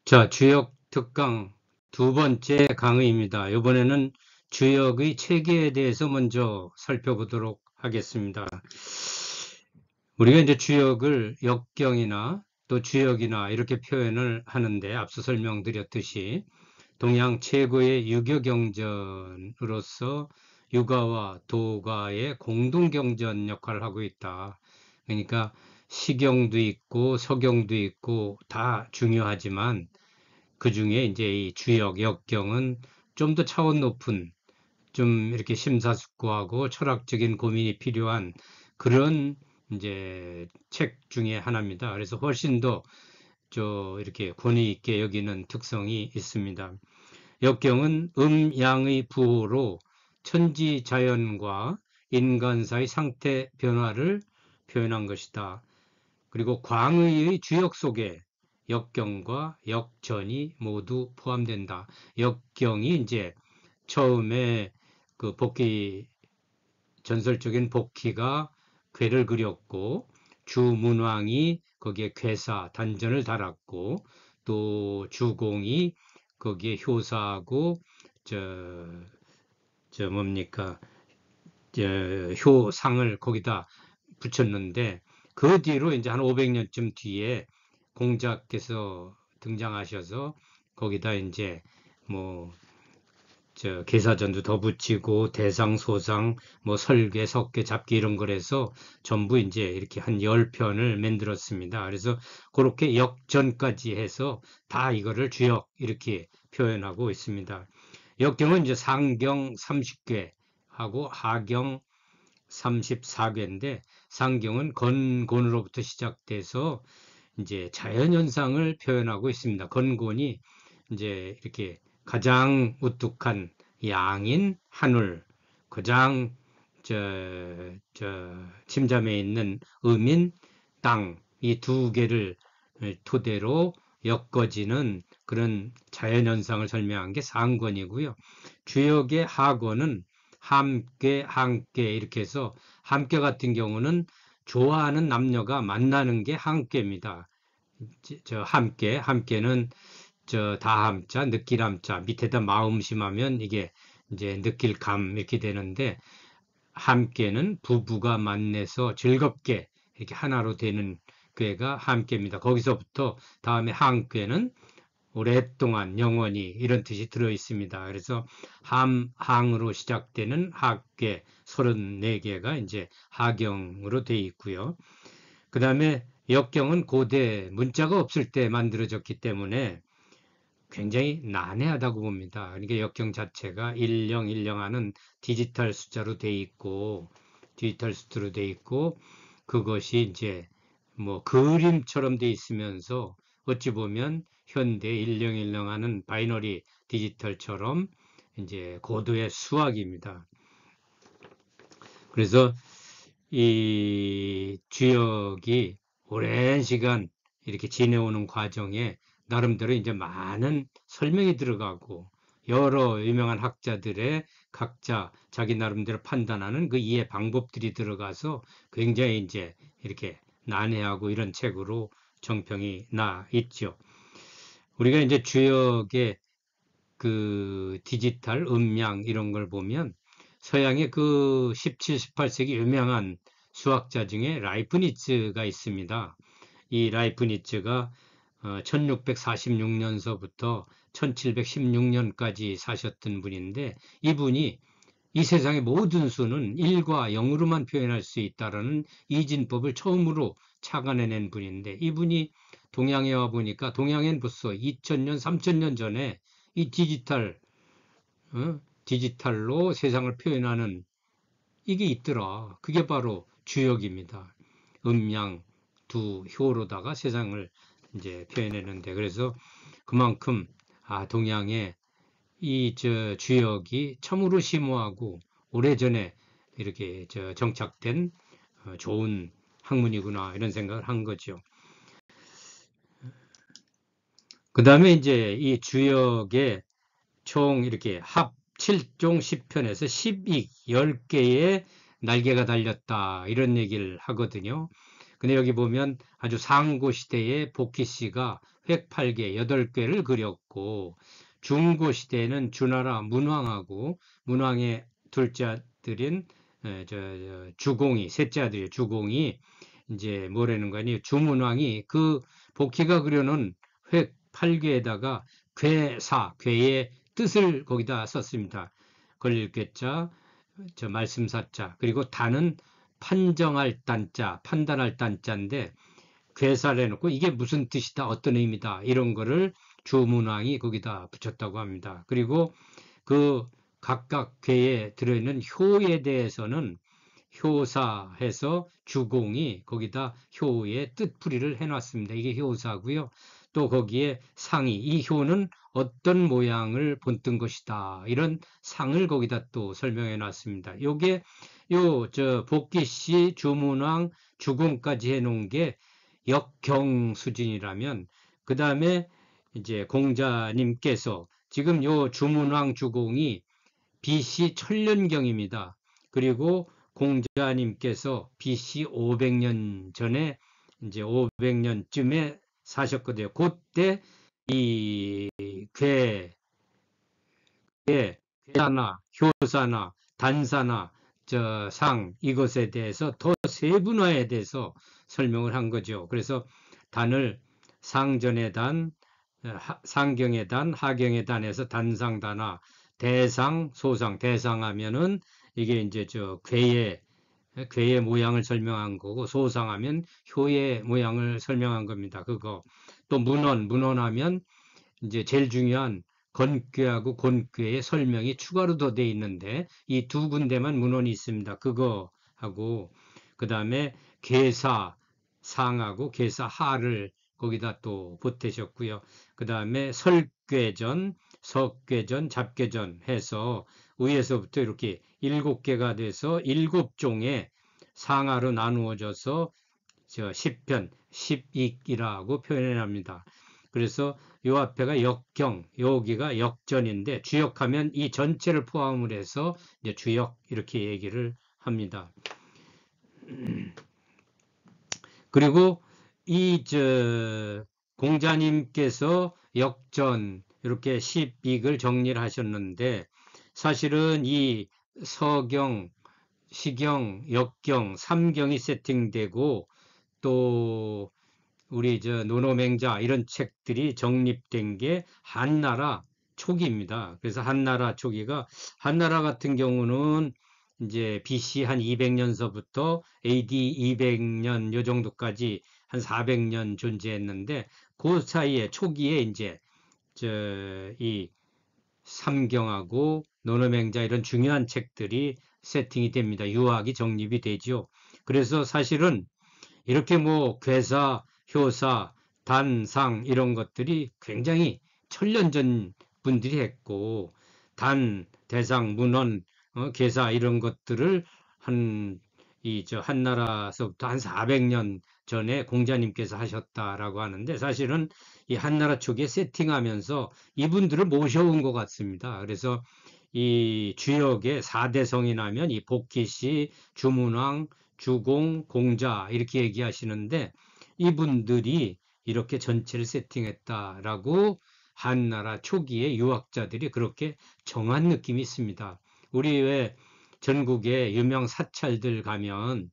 자, 주역 특강 두 번째 강의입니다. 이번에는 주역의 체계에 대해서 먼저 살펴보도록 하겠습니다. 우리가 이제 주역을 역경이나 또 주역이나 이렇게 표현을 하는데, 앞서 설명드렸듯이 동양 최고의 유교 경전으로서 유가와 도가의 공동 경전 역할을 하고 있다. 그러니까 시경도 있고 서경도 있고 다 중요하지만 그 중에 이제 이 주역, 역경은 좀 더 차원 높은, 좀 이렇게 심사숙고하고 철학적인 고민이 필요한 그런 이제 책 중에 하나입니다. 그래서 훨씬 더 이렇게 권위 있게 여기는 특성이 있습니다. 역경은 양의 부호로 천지 자연과 인간 사이 상태 변화를 표현한 것이다. 그리고 광의의 주역 속에 역경과 역전이 모두 포함된다. 역경이 이제 처음에 그 전설적인 복희가 궤를 그렸고, 주문왕이 거기에 궤사 단전을 달았고, 또 주공이 거기에 효사하고 뭡니까, 효상을 거기다 붙였는데, 그 뒤로 이제 한 500년쯤 뒤에 공자께서 등장하셔서 거기다 이제 뭐 계사전도 더 붙이고 대상, 소상, 뭐 설계, 석계, 잡기 이런 거래서 전부 이제 이렇게 한 10편을 만들었습니다. 그래서 그렇게 역전까지 해서 다 이거를 주역 이렇게 표현하고 있습니다. 역경은 이제 상경 30궤 하고 하경 34궤인데, 상경은 건곤으로부터 시작돼서 이제 자연현상을 표현하고 있습니다. 건곤이 이제 이렇게 가장 우뚝한 양인 하늘, 가장 침잠에 있는 음인 땅, 이 두 개를 토대로 엮어지는 그런 자연현상을 설명한 게 상권이고요. 주역의 하권은 함께, 함께 이렇게 해서, 함께 같은 경우는 좋아하는 남녀가 만나는 게 함께입니다. 함께는 다함자, 느낄함자, 밑에다 마음 심하면 이게 이제 느낄감 이렇게 되는데, 함께는 부부가 만나서 즐겁게 이렇게 하나로 되는 꾀가 함께입니다. 거기서부터 다음에 항꾀는 오랫동안 영원히 이런 뜻이 들어 있습니다. 그래서 항으로 시작되는 하괴 34개가 이제 하경으로 되어 있고요. 그 다음에 역경은 고대 문자가 없을 때 만들어졌기 때문에 굉장히 난해하다고 봅니다. 그러니까 역경 자체가 1010 하는 디지털 숫자로 돼 있고, 그것이 이제 뭐 그림처럼 돼 있으면서 어찌 보면 현대 1010 하는 바이너리 디지털처럼 이제 고도의 수학입니다. 그래서 이 주역이 오랜 시간 이렇게 지내오는 과정에 나름대로 이제 많은 설명이 들어가고, 여러 유명한 학자들의 각자 자기 나름대로 판단하는 그 이해 방법들이 들어가서 굉장히 이제 이렇게 난해하고 이런 책으로 정평이 나 있죠. 우리가 이제 주역의 그 디지털 음량 이런 걸 보면, 서양의 그 17, 18세기 유명한 수학자 중에 라이프니츠가 있습니다. 이 라이프니츠가 1646년서부터 1716년까지 사셨던 분인데, 이분이 이 세상의 모든 수는 1과 0으로만 표현할 수 있다는 이진법을 처음으로 착안해낸 분인데, 이분이 동양에 와 보니까 동양엔 벌써 2000년, 3000년 전에 이 디지털로 세상을 표현하는 이게 있더라. 그게 바로 주역입니다. 음양 두 효로다가 세상을 이제 표현했는데, 그래서 그만큼 동양에 이 주역이 참으로 심오하고 오래전에 이렇게 정착된 좋은 학문이구나 이런 생각을 한 거죠. 그 다음에 이제 이 주역의 총 이렇게 합 7종 10편에서 10익 10개의 날개가 달렸다 이런 얘기를 하거든요. 근데 여기 보면 아주 상고 시대에 복희씨가 획 8개, 8개를 그렸고, 중고 시대에는 주나라 문왕하고 문왕의 둘째 아들인 주공이, 셋째 아들이 주공이 이제 뭐라는 거니 주문왕이 그 복희가 그려놓은 획 8개에다가 괴사, 괴의 뜻을 거기다 썼습니다. 걸릴 괴자, 저 말씀사자, 그리고 단은 판정할 단자, 판단할 단자인데 괴사를 해놓고 이게 무슨 뜻이다, 어떤 의미다 이런 거를 주문왕이 거기다 붙였다고 합니다. 그리고 그 각각 괴에 들어있는 효에 대해서는 효사해서 주공이 거기다 효의 뜻풀이를 해놨습니다. 이게 효사고요. 또 거기에 상이, 이 효는 어떤 모양을 본뜬 것이다. 이런 상을 거기다 또 설명해 놨습니다. 요게 복기씨, 주문왕, 주공까지 해놓은 게 역경 수준이라면, 그 다음에 이제 공자님께서 지금 요 주문왕 주공이 BC 천년경입니다. 그리고 공자님께서 BC 500년 전에 이제 500년쯤에 사셨거든요. 그때 이 괴사나 효사나 단사나 상 이것에 대해서 더 세분화에 대해서 설명을 한 거죠. 그래서 단을 상전의 단, 상경의 단, 하경의 단에서 단상단하, 대상, 소상, 대상하면은 이게 이제 괴의 모양을 설명한 거고, 소상하면 효의 모양을 설명한 겁니다. 그거. 또 문헌하면 이제 제일 중요한 건괴하고 곤괴의 설명이 추가로 더 돼 있는데, 이 두 군데만 문헌이 있습니다. 그거하고, 그 다음에 계사, 상하고 계사 하를 거기다 또 보태셨고요. 그 다음에 설괴전, 석괴전, 잡괴전 해서 위에서부터 이렇게 7개가 돼서 7종의 상하로 나누어져서 10편, 10익이라고 표현합니다. 그래서 요 앞에가 역경, 여기가 역전인데 주역하면 이 전체를 포함을 해서 이제 주역 이렇게 얘기를 합니다. 그리고 공자님께서 역전 이렇게 10익을 정리를 하셨는데 사실은 이 서경, 시경, 역경, 삼경이 세팅되고 또 우리 노노맹자 이런 책들이 정립된 게 한나라 초기입니다. 그래서 한나라 초기가 한나라 같은 경우는 이제 BC 한 200년서부터 AD 200년 요 정도까지 한 400년 존재했는데 그 사이에 초기에 이제 이 삼경하고 노노맹자 이런 중요한 책들이 세팅이 됩니다. 유학이 정립이 되죠. 그래서 사실은 이렇게 뭐 괴사, 효사, 단, 상 이런 것들이 굉장히 천년 전 분들이 했고 단, 대상, 문헌, 계사 이런 것들을 한나라서부터 한 400년 전에 공자님께서 하셨다라고 하는데 사실은 이 한나라 초기에 세팅하면서 이분들을 모셔온 것 같습니다. 그래서 이 주역의 4대 성이나면 이 복희씨, 주문왕, 주공, 공자 이렇게 얘기하시는데 이분들이 이렇게 전체를 세팅했다라고 한나라 초기의 유학자들이 그렇게 정한 느낌이 있습니다. 우리 왜 전국에 유명 사찰들 가면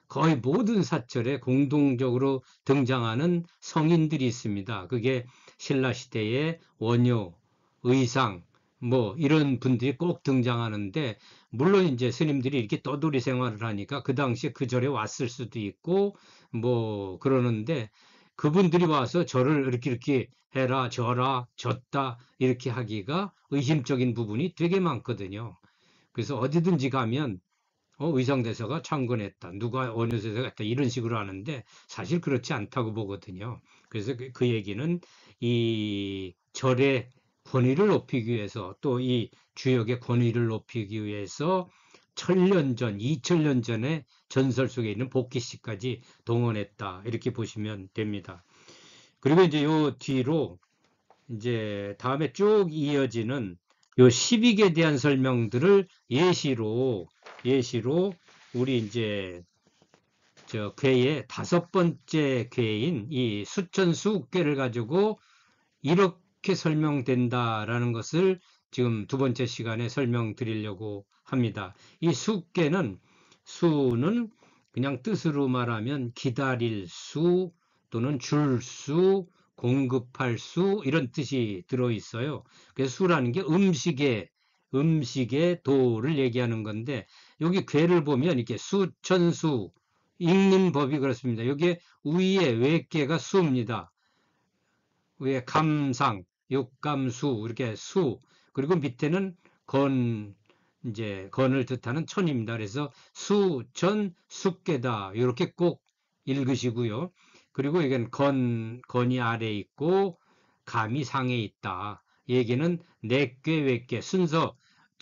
거의 모든 사찰에 공동적으로 등장하는 성인들이 있습니다. 그게 신라시대의 원효, 의상, 뭐 이런 분들이 꼭 등장하는데 물론 이제 스님들이 이렇게 떠돌이 생활을 하니까 그 당시에 그 절에 왔을 수도 있고 뭐 그러는데 그분들이 와서 절을 이렇게 해라 져라 졌다 이렇게 하기가 의심적인 부분이 되게 많거든요. 그래서 어디든지 가면 의상대사가 창건했다. 누가 어느 세대가 했다. 이런 식으로 하는데 사실 그렇지 않다고 보거든요. 그래서 그 얘기는 이 절의 권위를 높이기 위해서 또 이 주역의 권위를 높이기 위해서 1000년 전, 2000년 전에 전설 속에 있는 복희씨까지 동원했다. 이렇게 보시면 됩니다. 그리고 이제 요 뒤로 이제 다음에 쭉 이어지는 요 12에 대한 설명들을 예시로 우리 이제 괴의 5번째 괴인 이 수천수괴를 가지고 이렇게 설명된다라는 것을 지금 2번째 시간에 설명드리려고 합니다. 이 수괴는 수는 그냥 뜻으로 말하면 기다릴 수 또는 줄 수, 공급할 수 이런 뜻이 들어 있어요. 그래서 수라는 게 음식의 도를 얘기하는 건데 여기 괴를 보면 이렇게 수천수 읽는 법이 그렇습니다. 여기에 위에 외괴가 수입니다. 위에 감상, 육감수 이렇게 수 그리고 밑에는 이제 건을 뜻하는 천입니다. 그래서 수천 숙계다 이렇게 꼭 읽으시고요. 그리고 이건 건이 아래에 있고 감이 상에 있다. 얘기는 내괴 외괴 순서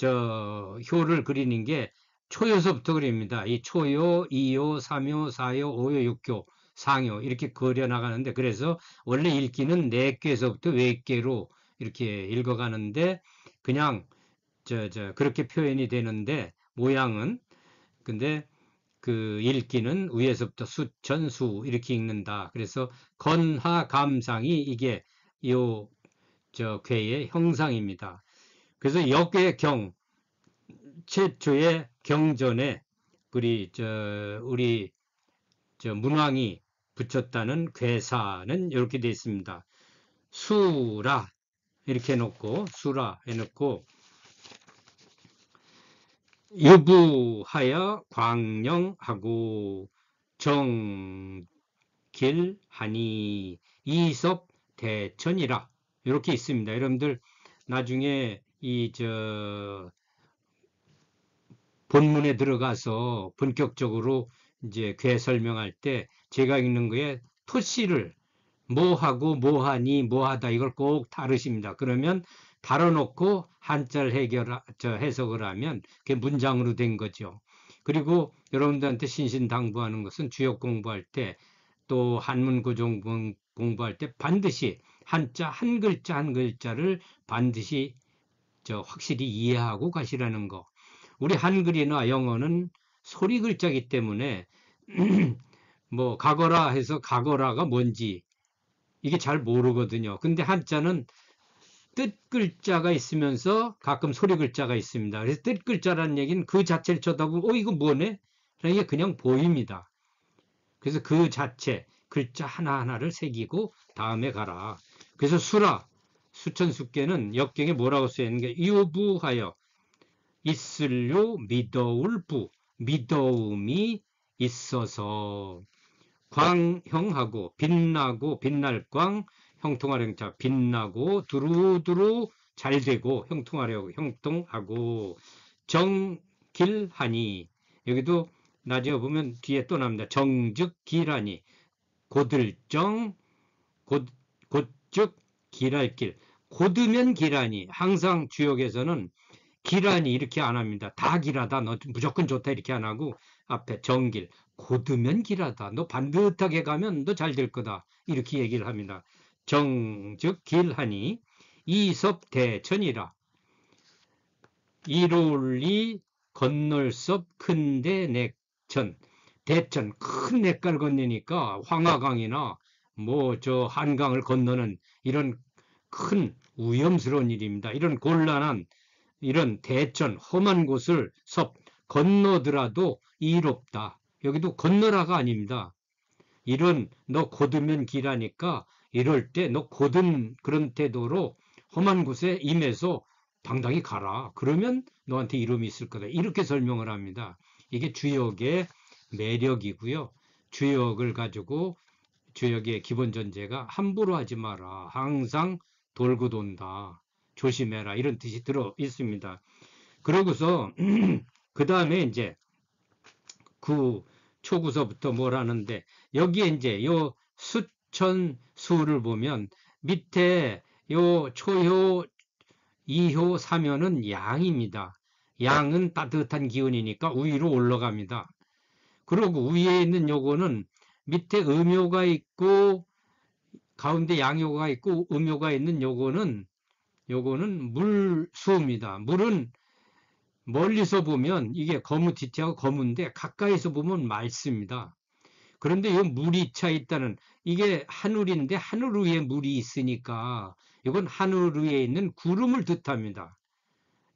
효를 그리는 게 초요서부터 그립니다. 이 초요, 이요, 삼요, 사요, 오요, 육요, 상요 이렇게 그려 나가는데 그래서 원래 읽기는 내괴에서부터 외괴로 이렇게 읽어가는데 그냥 그렇게 표현이 되는데 모양은 근데 그 읽기는 위에서부터 수천수 이렇게 읽는다. 그래서 건하 감상이 이게 요 괴의 형상입니다. 그래서 역의 경 최초의 경전에 우리 문왕이 붙였다는 괴사는 이렇게 되어 있습니다. 수라 이렇게 해놓고 수라 해놓고 유부하여 광령하고 정길하니 이섭 대천이라 이렇게 있습니다. 여러분들 나중에 본문에 들어가서 본격적으로 이제 괴 설명할 때 제가 읽는 거에 토씨를 뭐하고 뭐하니 뭐하다 이걸 꼭 다루십니다. 그러면 다뤄놓고 한자를 해석을 하면 그게 문장으로 된 거죠. 그리고 여러분들한테 신신당부하는 것은 주역 공부할 때 또 한문 구종 공부할 때 반드시 한자 한 글자 한 글자를 반드시 확실히 이해하고 가시라는 거. 우리 한글이나 영어는 소리 글자이기 때문에 뭐 가거라 해서 가거라가 뭔지 이게 잘 모르거든요. 근데 한자는 뜻 글자가 있으면서 가끔 소리 글자가 있습니다. 그래서 뜻 글자라는 얘기는 그 자체를 쳐다보고 이거 뭐네? 이게 그냥 보입니다. 그래서 그 자체 글자 하나하나를 새기고 다음에 가라. 그래서 수라 수천수께는 역경에 뭐라고 쓰여있는 게 유부하여 있을요 믿어울 부 믿어움이 있어서 광형하고 빛나고 빛날 광 형통하령자 빛나고 두루두루 잘되고 형통하려고 형통하고 정길하니 여기도 나중에 보면 뒤에 또 나옵니다. 정즉 길하니 고들정 곧즉 길할 길 곧으면 길하니 항상 주역에서는 길하니 이렇게 안 합니다. 다 길하다 너 무조건 좋다 이렇게 안 하고 앞에 정길 곧으면 길하다 너 반듯하게 가면 너 잘 될 거다 이렇게 얘기를 합니다. 정즉 길하니 이섭대천이라 이롤리 건널 섭 큰데 내천 대천 큰 냇가를 건너니까 황하강이나 뭐 한강을 건너는 이런 큰 위험스러운 일입니다. 이런 곤란한 이런 대천 험한 곳을 섭 건너더라도 이롭다. 여기도 건너라가 아닙니다. 이런 너 곧으면 길하니까 이럴 때 너 곧은 그런 태도로 험한 곳에 임해서 당당히 가라. 그러면 너한테 이름이 있을 거다. 이렇게 설명을 합니다. 이게 주역의 매력이고요. 주역을 가지고 주역의 기본 전제가 함부로 하지 마라. 항상 돌고 돈다. 조심해라. 이런 뜻이 들어 있습니다. 그러고서 그 다음에 이제 그 초구서부터 뭘 하는데 여기에 이제 요 수천수를 보면 밑에 요 초효, 이효, 삼효는 양입니다. 양은 따뜻한 기운이니까 위로 올라갑니다. 그리고 위에 있는 요거는 밑에 음효가 있고 가운데 양효가 있고 음효가 있는 요거는 물수입니다. 물은 멀리서 보면 이게 거무튀튀하고 거문데 가까이서 보면 맑습니다. 그런데 이 물이 차 있다는 이게 하늘인데 하늘 위에 물이 있으니까 이건 하늘 위에 있는 구름을 뜻합니다.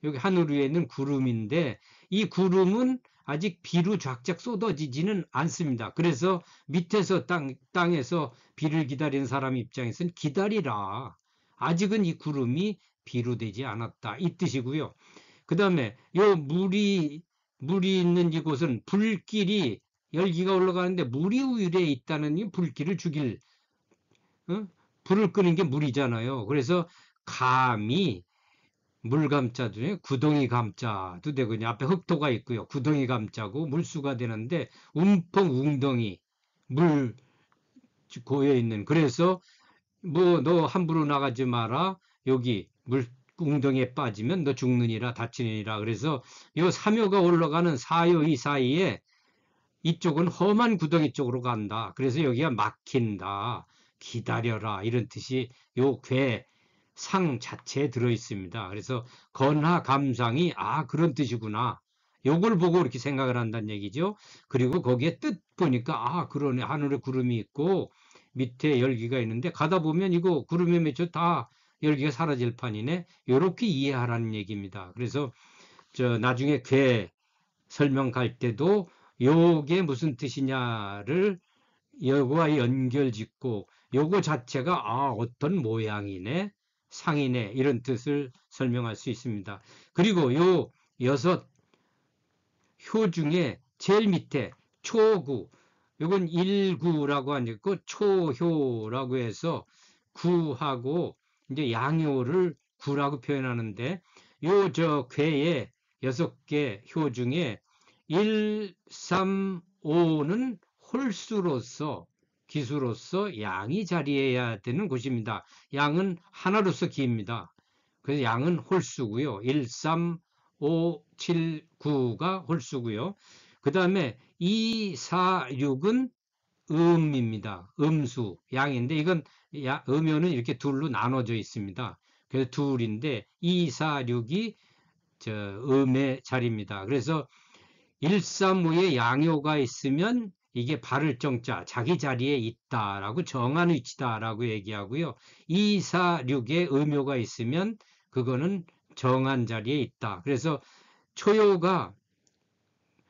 여기 하늘 위에 있는 구름인데 이 구름은 아직 비로 쫙쫙 쏟아지지는 않습니다. 그래서 밑에서 땅에서 비를 기다리는 사람 입장에서는 기다리라. 아직은 이 구름이 비로 되지 않았다. 이 뜻이고요. 그 다음에 요 물이 있는 이곳은 불길이 열기가 올라가는데 물이 위에 있다는 이 불길을 죽일 어? 불을 끄는 게 물이잖아요. 그래서 감이 물감자 중에 구덩이 감자도 되고 앞에 흑토가 있고요. 구덩이 감자고 물수가 되는데 움펑 웅덩이 물 고여 있는 그래서 뭐 너 함부로 나가지 마라. 여기 물 웅덩이에 빠지면 너 죽느니라 다치느니라. 그래서 요 사묘가 올라가는 사요 이 사이에 이쪽은 험한 구덩이 쪽으로 간다. 그래서 여기가 막힌다. 기다려라. 이런 뜻이 요 괴 상 자체에 들어 있습니다. 그래서 건하 감상이 그런 뜻이구나. 요걸 보고 이렇게 생각을 한다는 얘기죠. 그리고 거기에 뜻 보니까 그러네. 하늘에 구름이 있고 밑에 열기가 있는데 가다 보면 이거 구름에 맺혀 다 열기가 사라질 판이네. 요렇게 이해하라는 얘기입니다. 그래서 저 나중에 괴 설명 갈 때도 요게 무슨 뜻이냐를 요거와 연결 짓고 요거 자체가 어떤 모양이네 상이네 이런 뜻을 설명할 수 있습니다. 그리고 요 여섯 효 중에 제일 밑에 초구 요건 일구라고 하니까 초효라고 해서 구하고 이제 양효를 구라고 표현하는데 요 저 괴의 6개 효 중에 1, 3, 5는 홀수로서 기수로서 양이 자리해야 되는 곳입니다. 양은 하나로서 기입니다. 그래서 양은 홀수고요. 1, 3, 5, 7, 9가 홀수고요. 그 다음에 2, 4, 6은 음입니다. 음수, 양인데 이건 음요는 이렇게 둘로 나눠져 있습니다. 그래서 둘인데 2, 4, 6이 저 음의 자리입니다. 그래서 1, 3, 5에 양요가 있으면 이게 바를 정자, 자기 자리에 있다라고 정한 위치다라고 얘기하고요. 2, 4, 6에 음요가 있으면 그거는 정한 자리에 있다. 그래서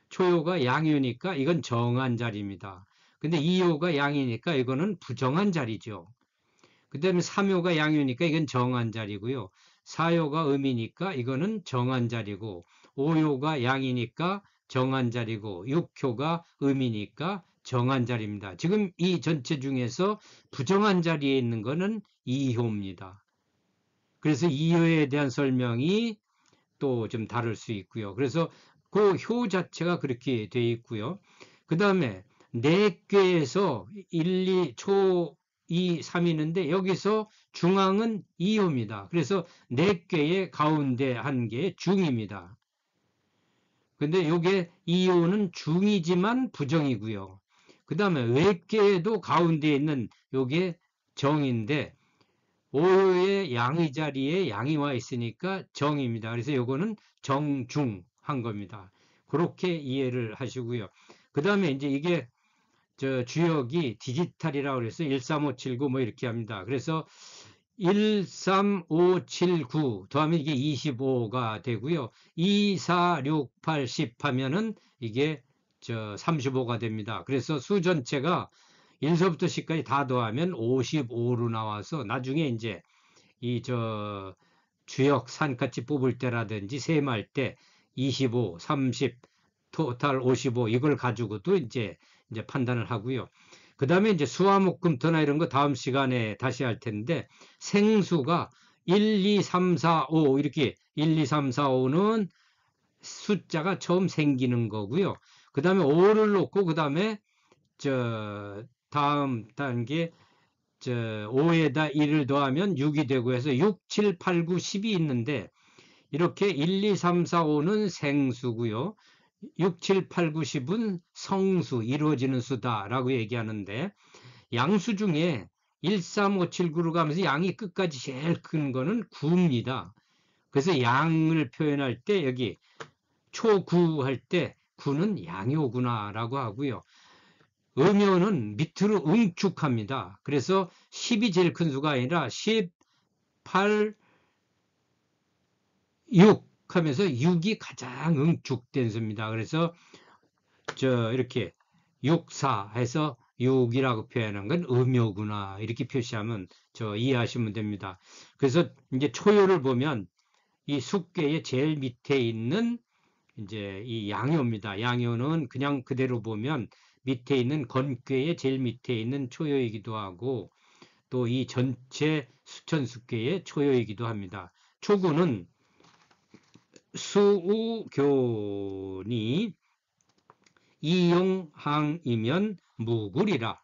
초요가 양요니까 이건 정한 자리입니다. 근데 2요가 양이니까 이거는 부정한 자리죠. 그 다음에 3요가 양요니까 이건 정한 자리고요. 4요가 음이니까 이거는 정한 자리고 5요가 양이니까 정한 자리고 6효가 음이니까 정한 자리입니다. 지금 이 전체 중에서 부정한 자리에 있는 거는 2효입니다. 그래서 2효에 대한 설명이 또 좀 다를 수 있고요. 그래서 그 효 자체가 그렇게 되어 있고요. 그 다음에 4꾀에서 1, 2, 초, 2, 3이 있는데 여기서 중앙은 2호입니다. 그래서 4꾀의 가운데 한 개 중입니다. 근데 요게 2호는 중이지만 부정이고요. 그 다음에 외께에도 가운데 있는 요게 정인데 5호의 양의 자리에 양이 와 있으니까 정입니다. 그래서 요거는 정중한 겁니다. 그렇게 이해를 하시고요. 그 다음에 이제 이게 저 주역이 디지털이라고 그래서 13579 뭐 이렇게 합니다. 그래서 13579 더하면 이게 25가 되고요. 2, 4, 6, 8, 10 하면은 이게 저 35가 됩니다. 그래서 수 전체가 1서부터 10까지 다 더하면 55로 나와서 나중에 이제 이 저 주역 산같이 뽑을 때라든지 셈할 때 25, 30, 토탈 55 이걸 가지고도 이제 판단을 하고요. 그 다음에 이제 수화목금토나 이런 거 다음 시간에 다시 할 텐데 생수가 1, 2, 3, 4, 5 이렇게 1, 2, 3, 4, 5는 숫자가 처음 생기는 거고요. 그 다음에 5를 놓고 그 다음에 저 다음 단계 저 5에다 1을 더하면 6이 되고 해서 6, 7, 8, 9, 10이 있는데 이렇게 1, 2, 3, 4, 5는 생수고요. 6, 7, 8, 9, 10은 성수, 이루어지는 수다라고 얘기하는데 양수 중에 1, 3, 5, 7, 9로 가면서 양이 끝까지 제일 큰 거는 9입니다. 그래서 양을 표현할 때 여기 초9 할 때 9는 양이오구나라고 하고요. 음요는 밑으로 응축합니다. 그래서 10이 제일 큰 수가 아니라 10, 8, 6 하면서 6이 가장 응축된 수입니다. 그래서 이렇게 6, 4 해서 6이라고 표현한 건 음요구나. 이렇게 표시하면 이해하시면 됩니다. 그래서 이제 초요를 보면 이 숙괴의 제일 밑에 있는 이제 이 양요입니다. 양요는 그냥 그대로 보면 밑에 있는 건괴의 제일 밑에 있는 초요이기도 하고 또 이 전체 수천숙괴의 초요이기도 합니다. 초구는 수우교니 이용항이면 무구리라.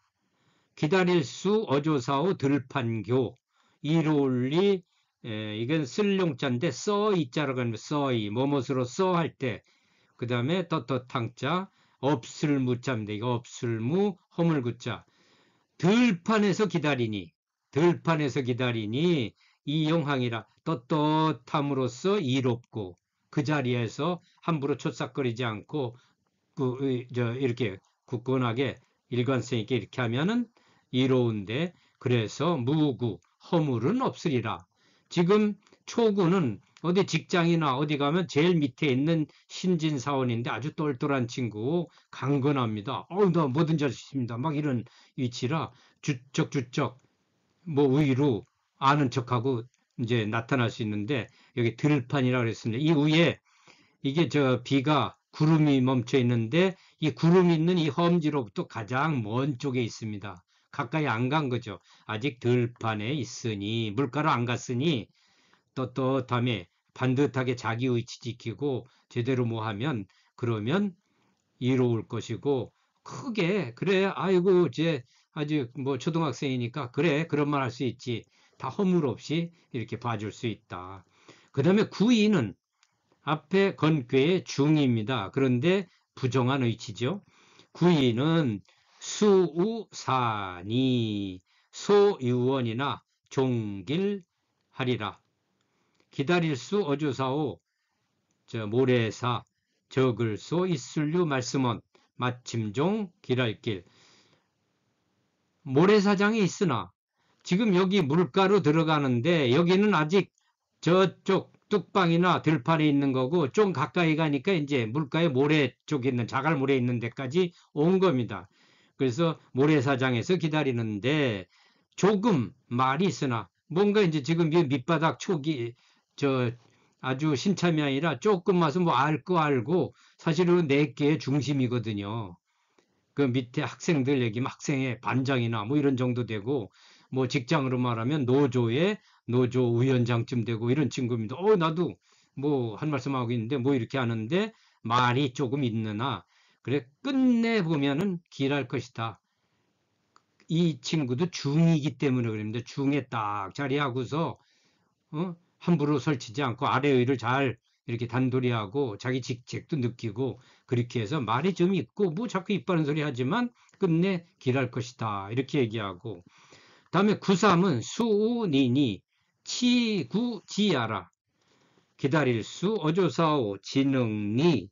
기다릴 수 어조사오 들판교 이로울리 이건 쓸용자인데 써이자라고 하는 써이 뭐뭇으로 써 할 때 그 다음에 떳떳탕자 없을무자인데 이거 없을무 허물구자 들판에서 기다리니 이용항이라 떳떳함으로써 이롭고 그 자리에서 함부로 촐싹거리지 않고 이렇게 굳건하게 일관성 있게 이렇게 하면은 이로운데 그래서 무구 허물은 없으리라. 지금 초구는 어디 직장이나 어디 가면 제일 밑에 있는 신진사원인데 아주 똘똘한 친구 강건합니다. 나 뭐든지 할 수 있습니다. 막 이런 위치라 주쩍주쩍 뭐 위로 아는 척하고 이제 나타날 수 있는데 여기 들판이라고 그랬습니다. 이 위에 이게 비가 구름이 멈춰 있는데 이 구름이 있는 이 험지로부터 가장 먼 쪽에 있습니다. 가까이 안 간 거죠. 아직 들판에 있으니 물가로 안 갔으니 떳떳함에 반듯하게 자기 위치 지키고 제대로 뭐 하면 그러면 이로울 것이고 크게 그래 아이고 제 아주 뭐 초등학생이니까 그래 그런 말 할 수 있지 다 허물 없이 이렇게 봐줄 수 있다. 그 다음에 구이는 앞에 건괴의 중입니다. 그런데 부정한 의치죠. 구이는 수우사니 소유원이나 종길하리라. 기다릴 수 어주사오 모래사 적을소 있을류 말씀은 마침종 길할길 모래사장이 있으나 지금 여기 물가로 들어가는데 여기는 아직 저쪽 뚝방이나 들판에 있는 거고 좀 가까이 가니까 이제 물가에 모래 쪽에 있는 자갈 모래 있는 데까지 온 겁니다. 그래서 모래사장에서 기다리는데 조금 말이 있으나 뭔가 이제 지금 밑바닥 촉이 아주 신참이 아니라 조금 와서 뭐 알 거 알고 사실은 네 개의 중심이거든요. 그 밑에 학생들 얘기면 학생의 반장이나 뭐 이런 정도 되고 뭐 직장으로 말하면 노조의 노조 위원장쯤 되고 이런 친구입니다. 나도 뭐 한 말씀 하고 있는데 뭐 이렇게 하는데 말이 조금 있느나 그래 끝내 보면은 길할 것이다. 이 친구도 중이기 때문에 그럽니다. 중에 딱 자리하고서 함부로 설치지 않고 아래 의를 잘 이렇게 단돌이 하고 자기 직책도 느끼고 그렇게 해서 말이 좀 있고 뭐 자꾸 입 바른 소리 하지만 끝내 길할 것이다 이렇게 얘기하고 다음에 구삼은 수우니니 치구지야라 기다릴 수 어조사오 지능니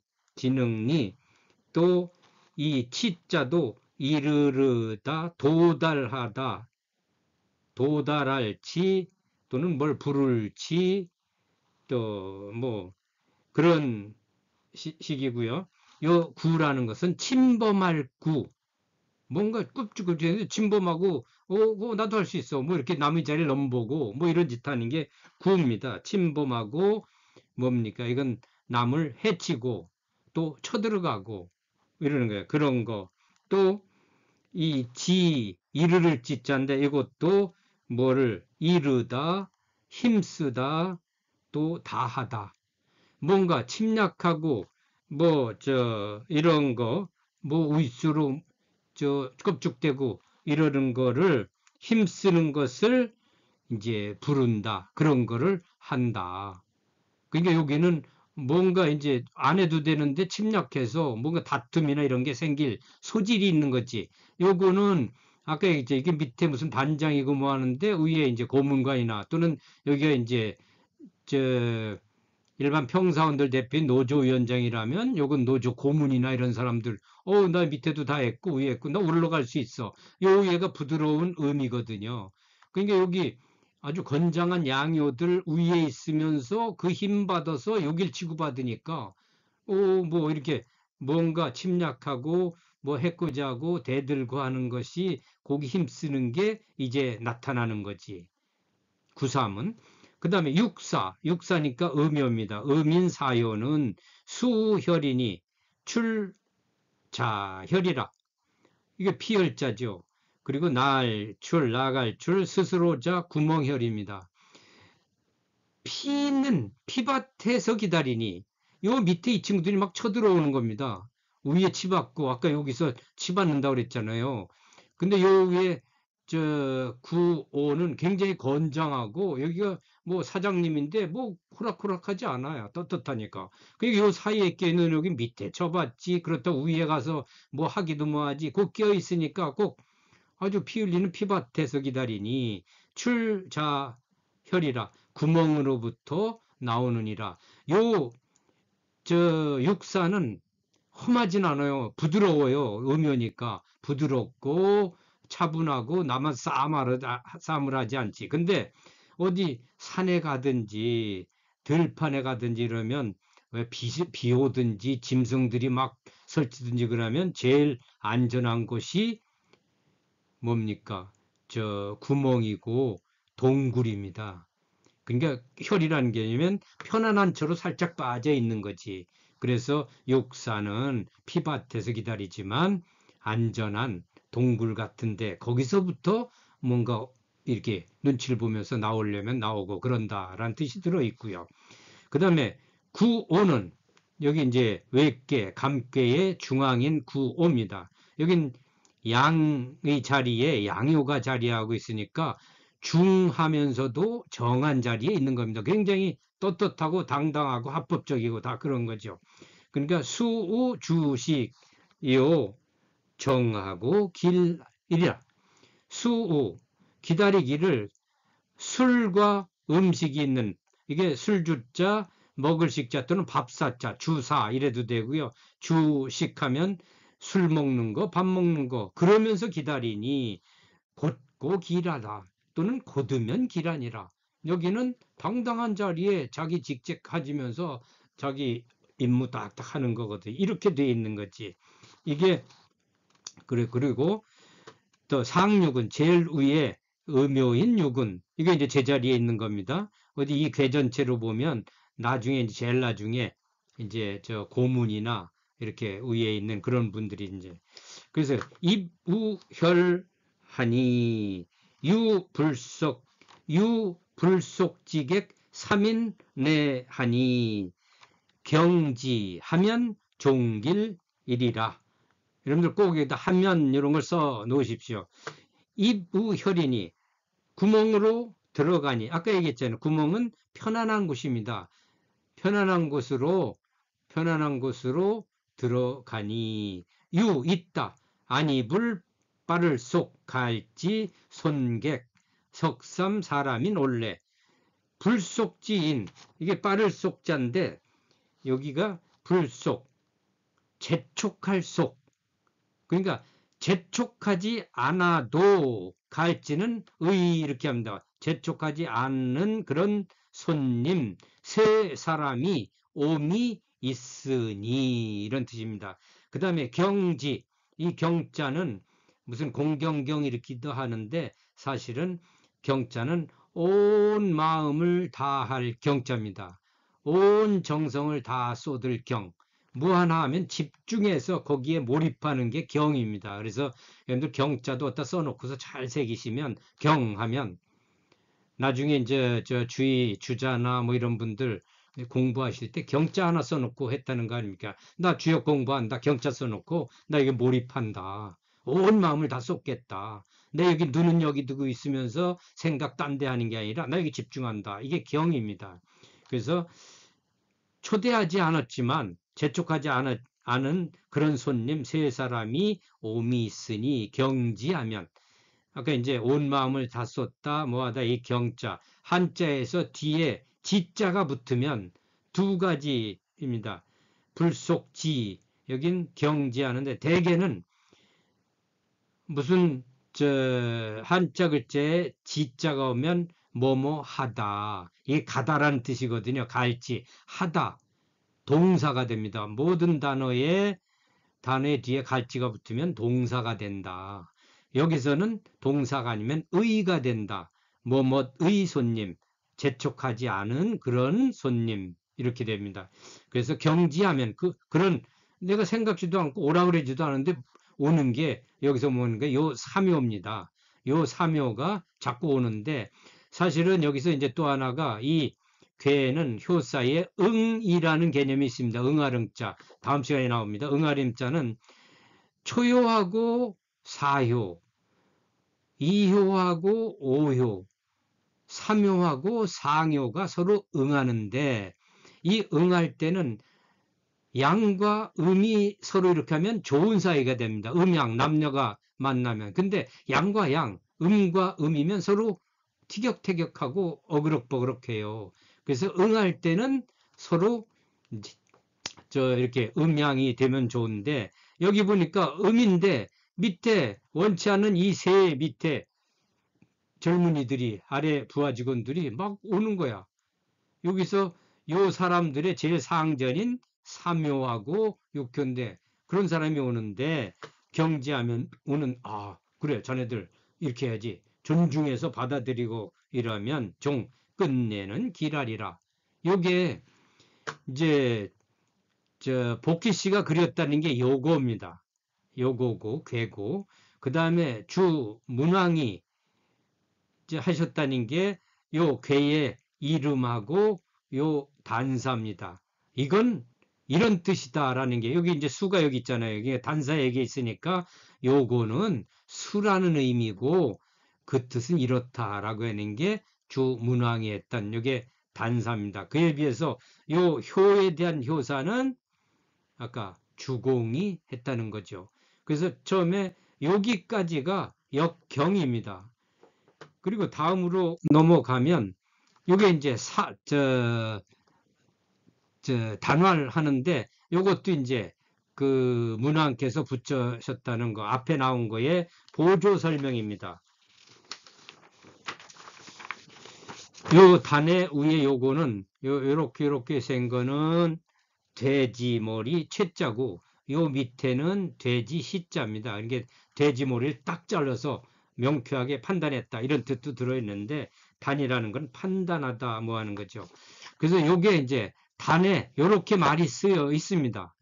또 이 치자도 이르르다 도달하다 도달할지 또는 뭘 부를지 또 뭐 그런 식이고요. 요 구라는 것은 침범할 구 뭔가 꿉죽kup죽 침범하고 나도 할 수 있어 뭐 이렇게 남의 자리를 넘보고 뭐 이런 짓 하는 게 구입니다. 침범하고 뭡니까 이건 남을 해치고 또 쳐들어가고 이러는 거예요. 그런 거 또 이 이르를 지자인데 이것도 뭐를 이르다 힘쓰다 또 다하다 뭔가 침략하고 뭐 이런 거 뭐 윗수로 껍죽대고 이러는 거를 힘쓰는 것을 이제 부른다 그런 거를 한다. 그러니까 여기는 뭔가 이제 안 해도 되는데 침략해서 뭔가 다툼이나 이런 게 생길 소질이 있는 거지. 요거는 아까 이제 이게 밑에 무슨 반장이고 뭐 하는데 위에 이제 고문관이나 또는 여기가 이제 저 일반 평사원들 대표인 노조위원장이라면 요건 노조 고문이나 이런 사람들 나 밑에도 다 했고 위에 했고 나 올라갈 수 있어. 요 얘가 부드러운 의미거든요. 그러니까 여기 아주 건장한 양요들 위에 있으면서 그 힘 받아서 여길 치고받으니까 뭐 이렇게 뭔가 침략하고 뭐 해코지 하고 대들고 하는 것이 거기 힘쓰는 게 이제 나타나는 거지. 구삼은. 그 다음에 육사니까 음요입니다. 음인사요는 수혈이니 출자혈이라. 이게 피혈자죠. 그리고 나갈 출, 스스로자 구멍혈입니다. 피는 피밭에서 기다리니 요 밑에 이 친구들이 막 쳐들어오는 겁니다. 위에 치받고 아까 여기서 치받는다고 그랬잖아요. 근데 요 위에 저 구오는 굉장히 건장하고 여기가 뭐 사장님인데 뭐 호락호락하지 않아요. 떳떳하니까. 그리고 요 사이에 껴있는 여기 밑에 쳐봤지 그렇다고 위에 가서 뭐 하기도 뭐하지 꼭 껴있으니까 꼭 아주 피 흘리는 피밭에서 기다리니 출자혈이라 구멍으로부터 나오느니라. 요 육사는 험하진 않아요. 부드러워요. 음요니까 부드럽고 차분하고 나만 싸움을 하지 않지. 근데 어디 산에 가든지 들판에 가든지 이러면 왜 비 오든지 짐승들이 막 설치든지 그러면 제일 안전한 곳이 뭡니까? 저 구멍이고 동굴입니다. 그러니까 혈이라는 개념은 편안한 채로 살짝 빠져 있는 거지. 그래서 육사는 피밭에서 기다리지만 안전한 동굴 같은데 거기서부터 뭔가 이렇게 눈치를 보면서 나오려면 나오고 그런다라는 뜻이 들어 있고요. 그 다음에 구오는 여기 이제 외계, 감괴의 중앙인 구오입니다. 여긴 양의 자리에 양요가 자리하고 있으니까 중하면서도 정한 자리에 있는 겁니다. 굉장히 떳떳하고 당당하고 합법적이고 다 그런 거죠. 그러니까 수우 주식 요 정하고 길이라 수우 기다리기를 술과 음식이 있는 이게 술주자 먹을 식자 또는 밥사자 주사 이래도 되고요. 주식하면 술 먹는 거, 밥 먹는 거 그러면서 기다리니 곧고 길하다 또는 곧으면 길하니라. 여기는 당당한 자리에 자기 직책 가지면서 자기 임무 딱딱 하는 거거든. 이렇게 돼 있는 거지. 이게 그래 그리고 또 상육은 제일 위에 음요인 육은 이게 이제 제자리에 있는 겁니다. 어디 이 궤 전체로 보면 나중에 이제 제일 나중에 이제 저 고문이나 이렇게 위에 있는 그런 분들이 이제 그래서 입우혈하니 유불속지객 3인내하니 경지하면 종길이리라. 여러분들 꼭 여기다 하면 이런 걸 써 놓으십시오. 입우혈이니 구멍으로 들어가니 아까 얘기했잖아요. 구멍은 편안한 곳입니다. 편안한 곳으로 들어가니 있다. 안입을 빠를 속 갈지 손객 석삼 사람인 올래 불속지인 이게 빠를 속자인데 여기가 불속 재촉할 속 그러니까 재촉하지 않아도 갈지는 이렇게 합니다. 재촉하지 않는 그런 손님 세 사람이 옴이 있으니 이런 뜻입니다. 그 다음에 경지 이 경자는 무슨 공경경 이렇게도 하는데 사실은 경자는 온 마음을 다할 경자입니다. 온 정성을 다 쏟을 경 무한하면 집중해서 거기에 몰입하는 게 경입니다. 그래서 여러분들 경자도 어디다 써놓고서 잘 새기시면 경하면 나중에 이제 저 주의 주자나 뭐 이런 분들 공부하실 때 경자 하나 써놓고 했다는 거 아닙니까? 나 주역 공부한다. 경자 써놓고 나 이게 몰입한다. 온 마음을 다 쏟겠다. 내 여기 눈은 여기 두고 있으면서 생각 딴 데 하는 게 아니라 나 여기 집중한다. 이게 경입니다. 그래서 초대하지 않았지만 재촉하지 않은 그런 손님 세 사람이 옴이 있으니 경지하면 아까 이제 온 마음을 다 쏟다 뭐하다 이 경자 한자에서 뒤에 지자가 붙으면 두 가지입니다. 불속지, 여긴 경지하는데 대개는 무슨 한자 글자에 지자가 오면 뭐뭐 하다. 이게 가다라는 뜻이거든요. 갈지, 하다. 동사가 됩니다. 모든 단어의 뒤에 갈지가 붙으면 동사가 된다. 여기서는 동사가 아니면 의가 된다. 뭐뭐의 손님, 재촉하지 않은 그런 손님 이렇게 됩니다. 그래서 경지하면 그런 내가 생각지도 않고 오라 그러지도 않은데 오는 게 여기서 오는 게 요 삼요입니다. 요 삼요가 자꾸 오는데 사실은 여기서 이제 또 하나가 이 괴는 효사에 응이라는 개념이 있습니다. 응아름자. 다음 시간에 나옵니다. 응아름자는 초효하고 사효, 이효하고 오효, 삼효하고 상효가 서로 응하는데 이 응할 때는 양과 음이 서로 이렇게 하면 좋은 사이가 됩니다. 음양, 남녀가 만나면. 근데 양과 양, 음과 음이면 서로 티격태격하고 어그럭버그럭해요. 그래서 응할 때는 서로 이렇게 음양이 되면 좋은데 여기 보니까 음인데 밑에 원치 않는 이 새 밑에 젊은이들이 아래 부하 직원들이 막 오는 거야. 여기서 요 사람들의 제일 상전인 삼묘하고 육교인데 그런 사람이 오는데 경지하면 오는 그래 자네들 이렇게 해야지 존중해서 받아들이고 이러면 종 끝내는 기라리라. 요게 이제 복희 씨가 그렸다는 게 요거입니다. 요거고 괴고 그 다음에 주 문왕이 하셨다는 게 요 괴의 이름하고 요 단사입니다. 이건 이런 뜻이다라는 게 여기 이제 수가 여기 있잖아요. 여기 단사 얘기 있으니까 요거는 수라는 의미고 그 뜻은 이렇다라고 하는 게 주 문왕이 했던 요게 단사입니다. 그에 비해서 요 효에 대한 효사는 아까 주공이 했다는 거죠. 그래서 처음에 여기까지가 역경입니다. 그리고 다음으로 넘어가면 이게 이제 단활하는데 이것도 이제 그 문왕께서 붙여셨다는 거 앞에 나온 거에 보조 설명입니다. 요 단의 위에 요거는 요렇게 센 거는 돼지머리 채자고 요 밑에는 돼지 시자입니다. 이게 돼지머리를 딱 잘라서 명쾌하게 판단했다 이런 뜻도 들어있는데 단이라는 건 판단하다 뭐 하는 거죠. 그래서 요게 이제 단에 요렇게 말이 쓰여 있습니다.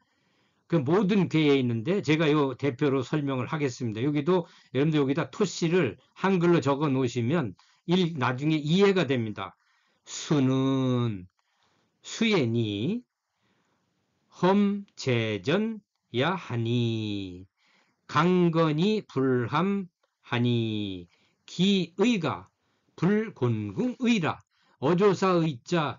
그 모든 괴에 있는데 제가 요 대표로 설명을 하겠습니다. 여기도 여러분들 여기다 토씨를 한글로 적어 놓으시면 나중에 이해가 됩니다. 수는 수예니 험재전 야하니 강건이 불함하니 기의가 불곤궁의라. 어조사의자는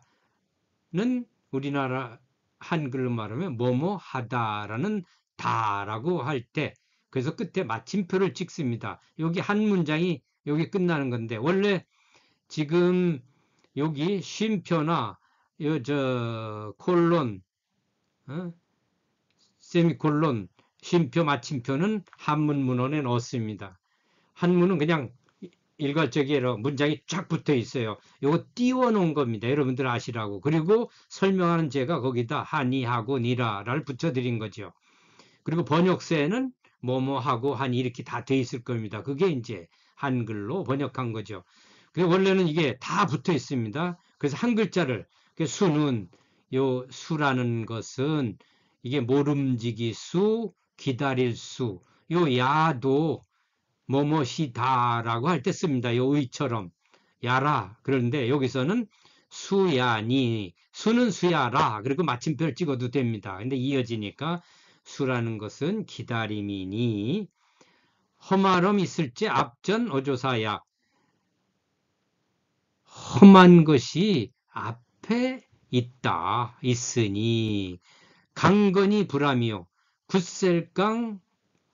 우리나라 한글로 말하면 뭐뭐 하다라는 다라고 할 때 그래서 끝에 마침표를 찍습니다. 여기 한 문장이 여기 끝나는 건데 원래 지금 여기 쉼표나 콜론 세미콜론, 쉼표, 마침표는 한문 문헌에 넣었습니다. 한문은 그냥 일괄적으로 문장이 쫙 붙어 있어요. 이거 띄워 놓은 겁니다. 여러분들 아시라고. 그리고 설명하는 제가 거기다 하니하고 니라를 붙여드린 거죠. 그리고 번역세는 뭐뭐하고 하니 이렇게 다 돼 있을 겁니다. 그게 이제 한글로 번역한 거죠. 원래는 이게 다 붙어 있습니다. 그래서 한 글자를 수는 요 수라는 것은 이게 모름지기 수, 기다릴 수, 요 야도 뭐뭐시다라고 할 때 씁니다. 요 의처럼 야라. 그런데 여기서는 수야니, 수는 수야라. 그리고 마침표를 찍어도 됩니다. 근데 이어지니까 수라는 것은 기다림이니 험하름 있을지 앞전 어조사야. 험한 것이 앞에 있으니 강건이 불함이요 굳셀강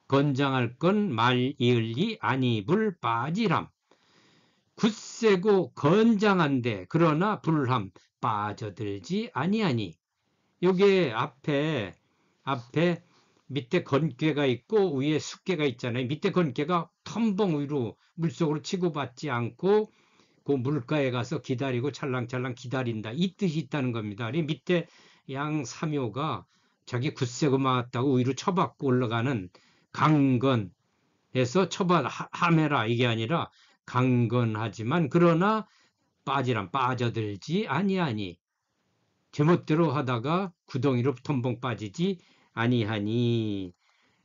건장할 건 말이을리 아니불 빠지람. 굳세고 건장한데 그러나 불함 빠져들지 아니하니. 요게 앞에 밑에 건괴가 있고 위에 숫괴가 있잖아요. 밑에 건괴가 텀벙 위로 물속으로 치고받지 않고 그 물가에 가서 기다리고 찰랑찰랑 기다린다. 이 뜻이 있다는 겁니다. 이 밑에 양 삼요가 자기 굳세고 맞다고 위로 쳐받고 올라가는 강건에서 함해라 이게 아니라 강건하지만 그러나 빠져들지 아니하니. 제멋대로 하다가 구덩이로 텀벙 빠지지 아니하니.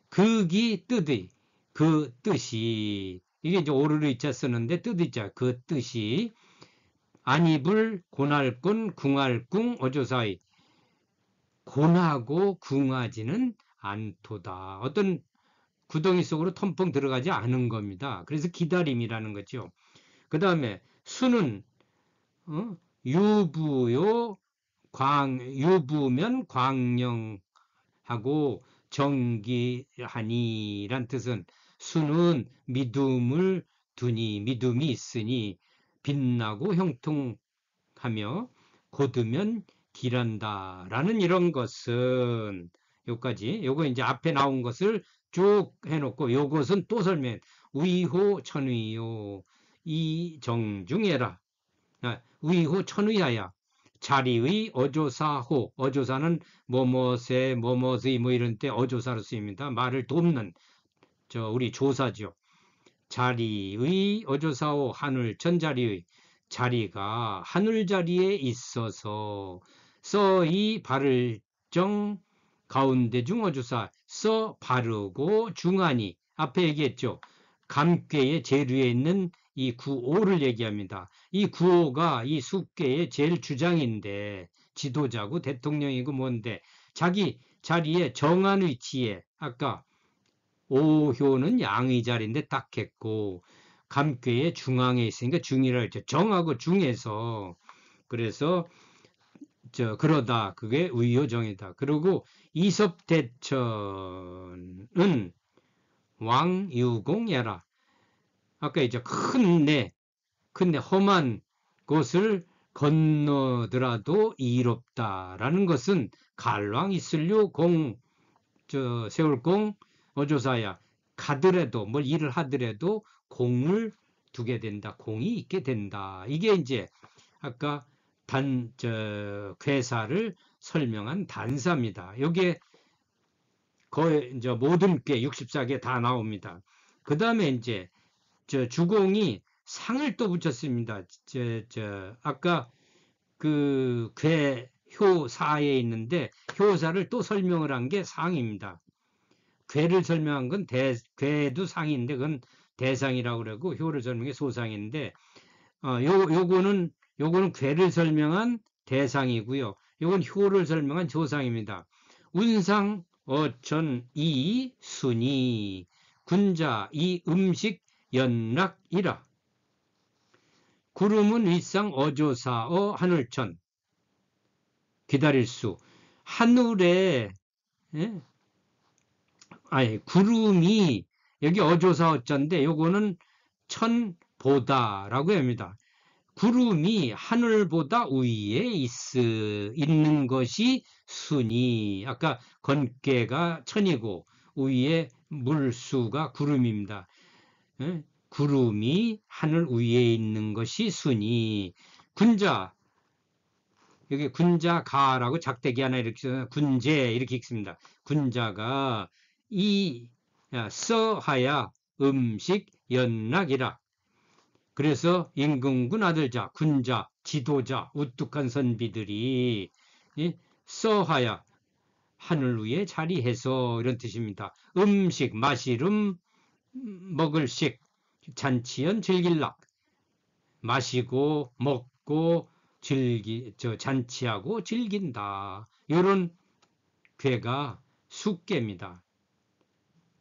극이 뜻의 그 뜻이 이게 이제 오르르 이자 쓰는데 뜻이자 그 뜻이 안입을 고날꾼 궁알궁 어조사이 곤하고 궁하지는 않도다. 어떤 구덩이 속으로 텀벙 들어가지 않은 겁니다. 그래서 기다림이라는 거죠. 그 다음에 수는 유부요 유부면 광령하고 정기하니란 뜻은 수는 믿음을 두니 믿음이 있으니 빛나고 형통하며 곧으면 길한다라는 이런 것은 요까지 요거 이제 앞에 나온 것을 쭉 해놓고 요것은 또 설명 위호 천위요 이정중해라 위호 천위하야 자리의 어조사호 어조사는 뭐뭐세 뭐뭐의 뭐 이런 때 어조사로 쓰입니다. 말을 돕는 우리 조사죠. 자리의 어조사호 하늘 전자리의 자리가 하늘 자리에 있어서 서이 바를정 가운데 중 어조사 서 바르고 중하니 앞에 얘기했죠. 감괴의 재류에 있는 이 구오를 얘기합니다. 이 구오가 이 숙괴의 제일 주장인데 지도자고 대통령이고 뭔데 자기 자리에 정한 위치에 아까 오효는 양의 자리인데 딱 했고 감괴의 중앙에 있으니까 중이라 했죠. 정하고 중에서 그래서 그러다 그게 위효정이다. 그리고 이섭대천은 왕유공예라. 아까 이제 큰내 험한 곳을 건너더라도 이롭다라는 것은 갈왕 이슬류 공 세울공 어조사야 가더라도 뭘 일을 하더라도 공을 두게 된다. 공이 있게 된다. 이게 이제 아까 괴사를 설명한 단사입니다. 여기에 거의 이제 모든 꽤 64개 다 나옵니다. 그 다음에 이제 주공이 상을 또 붙였습니다. 아까 그 효사에 있는데 효사를 또 설명을 한 게 상입니다. 괴를 설명한 건 괴도 상인데 그건 대상이라고 그러고 효를 설명해 소상인데 요거는 괴를 설명한 대상이고요. 요건 효를 설명한 조상입니다. 운상 어천 이 순이 군자 이 음식 연락이라. 구름은 윗상 어조사어 하늘천 기다릴 수. 하늘에 구름이 여기 어조사 어쩐데 요거는 천보다라고 합니다. 구름이 하늘보다 위에 있는 것이 순이 아까 건괴가 천이고 위에 물수가 구름입니다. 구름이 하늘 위에 있는 것이 순이 군자 여기 군자가라고 작대기 하나 이렇게 써서 군제 이렇게 읽습니다. 군자가 이 써하야 음식 연락이라. 그래서 임금군 아들자 군자 지도자 우뚝한 선비들이 써하야 하늘 위에 자리해서 이런 뜻입니다. 음식 마시름 먹을식 잔치연 즐길락 마시고 먹고 잔치하고 즐긴다. 이런 괴가 숙괴입니다.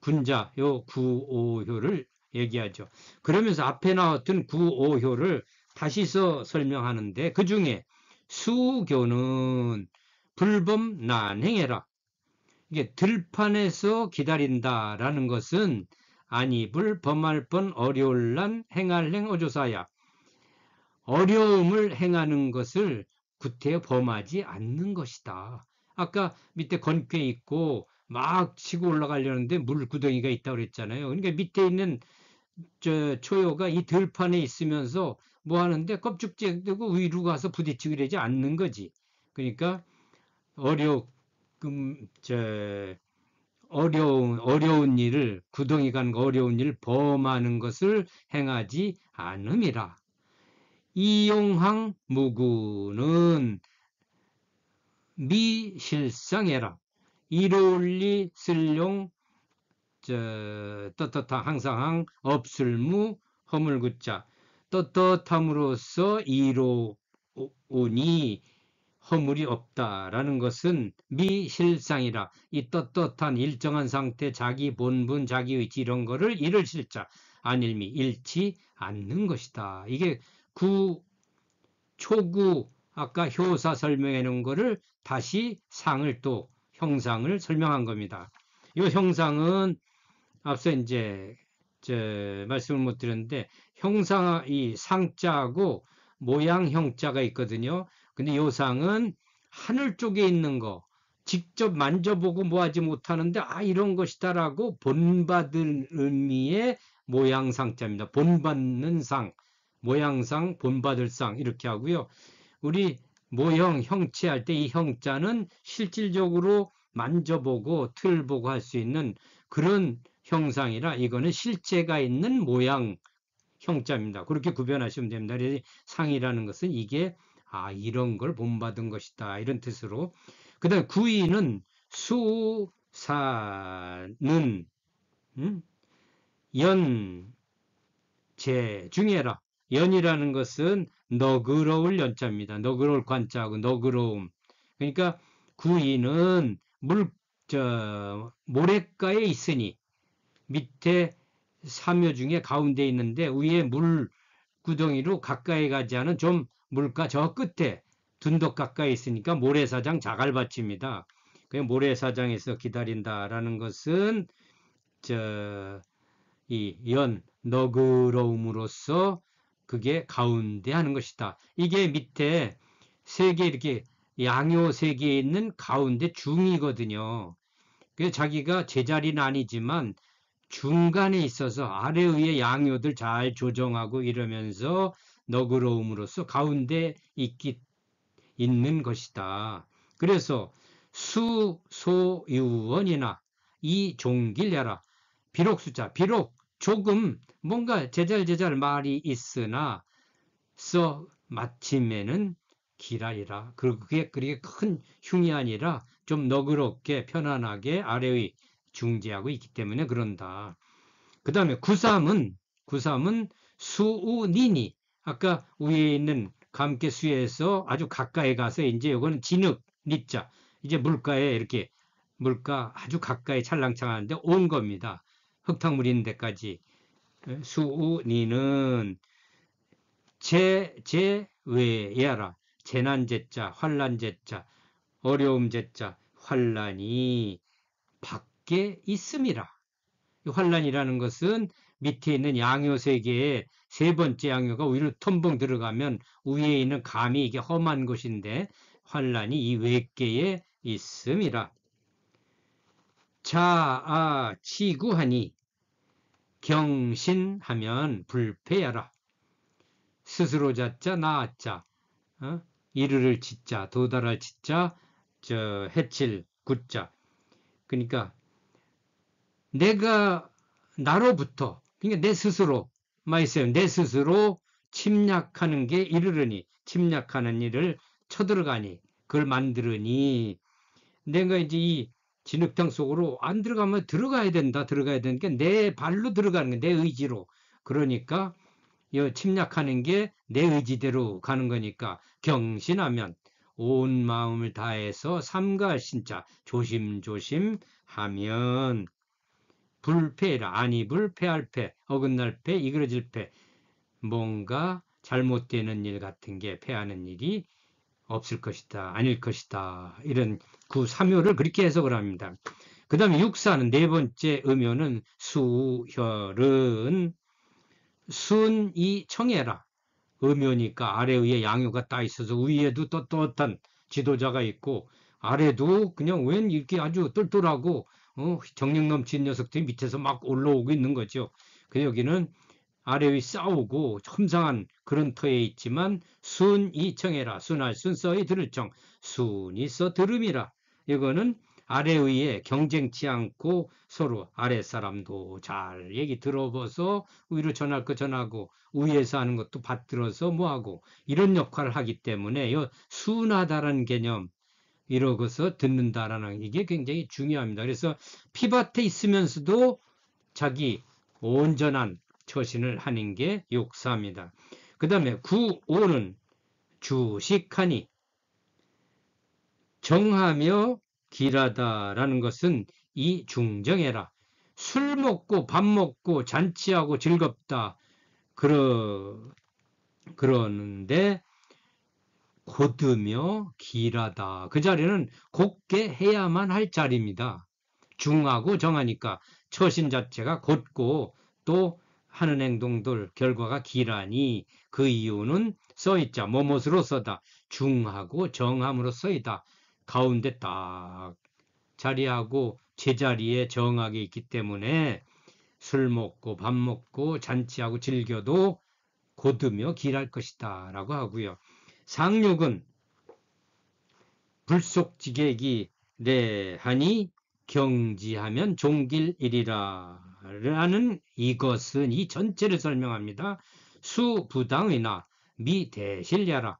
군자 요 구오효를 얘기하죠. 그러면서 앞에 나왔던 구오효를 다시서 설명하는데 그 중에 수교는 불범 난행해라. 이게 들판에서 기다린다라는 것은 안입을 범할 뻔 어려울란 행할행 어조사야. 어려움을 행하는 것을 구태여 범하지 않는 것이다. 아까 밑에 건괴 있고 막 치고 올라가려는데 물구덩이가 있다고 그랬잖아요. 그러니까 밑에 있는 초요가 이 들판에 있으면서 뭐 하는데 껍죽지되고 위로 가서 부딪히고 이러지 않는 거지. 그러니까 어려 어려운 일을, 구덩이 가는 거 어려운 일을 범하는 것을 행하지 않음이라. 이용항 무구는 미실상해라. 이로울리 쓸용 떳떳한 항상항 없을무 허물구자. 떳떳함으로써 이로우니 허물이 없다라는 것은 미실상이라. 이 떳떳한 일정한 상태, 자기 본분, 자기 의지 이런 거를 이를 실자 안일미 잃지 않는 것이다. 이게 초구 아까 효사 설명해 놓은 거를 다시 상을 또 형상을 설명한 겁니다. 이 형상은 앞서 이제 말씀을 못 드렸는데 형상 이 상자하고 모양 형자가 있거든요. 근데 요 상은 하늘 쪽에 있는 거 직접 만져보고 뭐 하지 못하는데 이런 것이다라고 본받을 의미의 모양 상자입니다. 본받는 상, 모양상, 본받을 상 이렇게 하고요. 우리 모형, 형체 할 때 이 형자는 실질적으로 만져보고 틀 보고 할 수 있는 그런 형상이라 이거는 실체가 있는 모양 형자입니다. 그렇게 구별하시면 됩니다. 상이라는 것은 이게 이런 걸 본받은 것이다 이런 뜻으로. 그 다음에 구이는 수사는 연제중해라. 연이라는 것은 너그러울 연자입니다. 너그러울 관자하고 너그러움. 그러니까 구이는 모래가에 있으니 밑에 삼요 중에 가운데 있는데 위에 물구덩이로 가까이 가지 않은 좀 물가 저 끝에 둔덕 가까이 있으니까 모래사장 자갈밭입니다. 그 모래사장에서 기다린다라는 것은 이 너그러움으로써 그게 가운데 하는 것이다. 이게 밑에 세 개 이렇게 양요 세 개에 있는 가운데 중이거든요. 그래서 자기가 제자리는 아니지만 중간에 있어서 아래 위에 양요들 잘 조정하고 이러면서 너그러움으로써 가운데 있는 것이다. 그래서 수소유원이나 이 종길야라. 비록 숫자, 비록 조금 뭔가 제잘제잘 말이 있으나 마침에는 기라이라. 그게 그렇게 큰 흉이 아니라 좀 너그럽게 편안하게 아래의 중재하고 있기 때문에 그런다. 그 다음에 구삼은 수우니니. 아까 위에 있는 감개수에서 아주 가까이 가서 이제 이거는 진흙 니자. 이제 물가에 이렇게 물가 아주 가까이 찰랑찰랑한데 온 겁니다. 흙탕물 있는 데까지. 수우니는 제외야라. 재난제자, 환란제자, 어려움제자, 환란이 밖에 있음이라. 환란이라는 것은 밑에 있는 양요 세계에 세 번째 양요가 위로 텀벙 들어가면 위에 있는 감이 이게 험한 곳인데 환란이 이 외계에 있음이라. 치구하니 경신하면 불패야라. 스스로 자자 나자 이르를 치자 도달할 치자 해칠 굿자. 그러니까 내가 나로부터 그러니까 내 스스로 마이셀 내 스스로 침략하는 게 이르르니 침략하는 일을 쳐들어가니 그걸 만들으니 내가 이제 이 진흙탕 속으로 안 들어가면 들어가야 되니까 내 발로 들어가는 게 내 의지로. 그러니까 침략하는 게 내 의지대로 가는 거니까 경신하면 온 마음을 다해서 삼가할 신자 조심조심 하면 불패라. 아니 불패할 패, 어긋날 패, 이그러질 패. 뭔가 잘못되는 일 같은 게 패하는 일이 없을 것이다. 아닐 것이다. 이런 구삼요를 그렇게 해석을 합니다. 그 다음에 육사는 네 번째 음요는 수혈은 순이 청해라. 음요니까 아래 위에 양요가 따 있어서 위에도 떳떳한 지도자가 있고 아래도 그냥 웬 이렇게 아주 똘똘하고 정력 넘치는 녀석들이 밑에서 막 올라오고 있는 거죠. 그 여기는 아래 위 싸우고 험상한 그런 터에 있지만 순이 청해라. 순할 순서의 들을 청. 순이 써 들음이라. 이거는 아래 위에 경쟁치 않고 서로 아래 사람도 잘 얘기 들어봐서 위로 전할 거 전하고 위에서 하는 것도 받들어서 뭐하고 이런 역할을 하기 때문에 순하다라는 개념 이러고서 듣는다라는 이게 굉장히 중요합니다. 그래서 피밭에 있으면서도 자기 온전한 처신을 하는 게 욕사입니다. 그 다음에 구오는 주식하니 정하며 길하다라는 것은 이 중정해라. 술 먹고 밥 먹고 잔치하고 즐겁다. 그러는데 곧으며 길하다. 그 자리는 곧게 해야만 할 자리입니다. 중하고 정하니까 처신 자체가 곧고 또 하는 행동들 결과가 길하니 그 이유는 써있자 뭐뭇으로써다 중하고 정함으로 써있다. 가운데 딱 자리하고 제자리에 정하게 있기 때문에 술 먹고 밥 먹고 잔치하고 즐겨도 곧으며 길할 것이다 라고 하고요. 상륙은 불속지객이 레하니 경지하면 종길이리라 라는 이것은 이 전체를 설명합니다. 수부당이나 미대실야라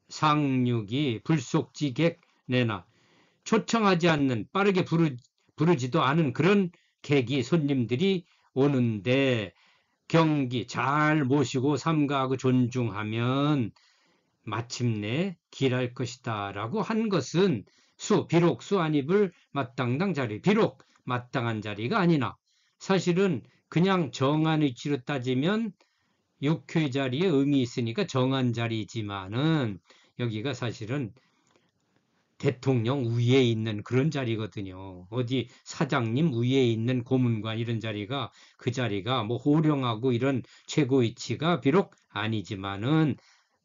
상륙이 불속지객 내나 초청하지 않는 빠르게 부르지도 않은 그런 객이 손님들이 오는데 경기 잘 모시고 삼가하고 존중하면 마침내 길할 것이다 라고 한 것은 비록 수 안 입을 마땅당 자리 비록 마땅한 자리가 아니나 사실은 그냥 정한 위치로 따지면 육회 자리에 의미 있으니까 정한 자리지만은 여기가 사실은 대통령 위에 있는 그런 자리거든요. 어디 사장님 위에 있는 고문관 이런 자리가 그 자리가 뭐 호령하고 이런 최고 위치가 비록 아니지만은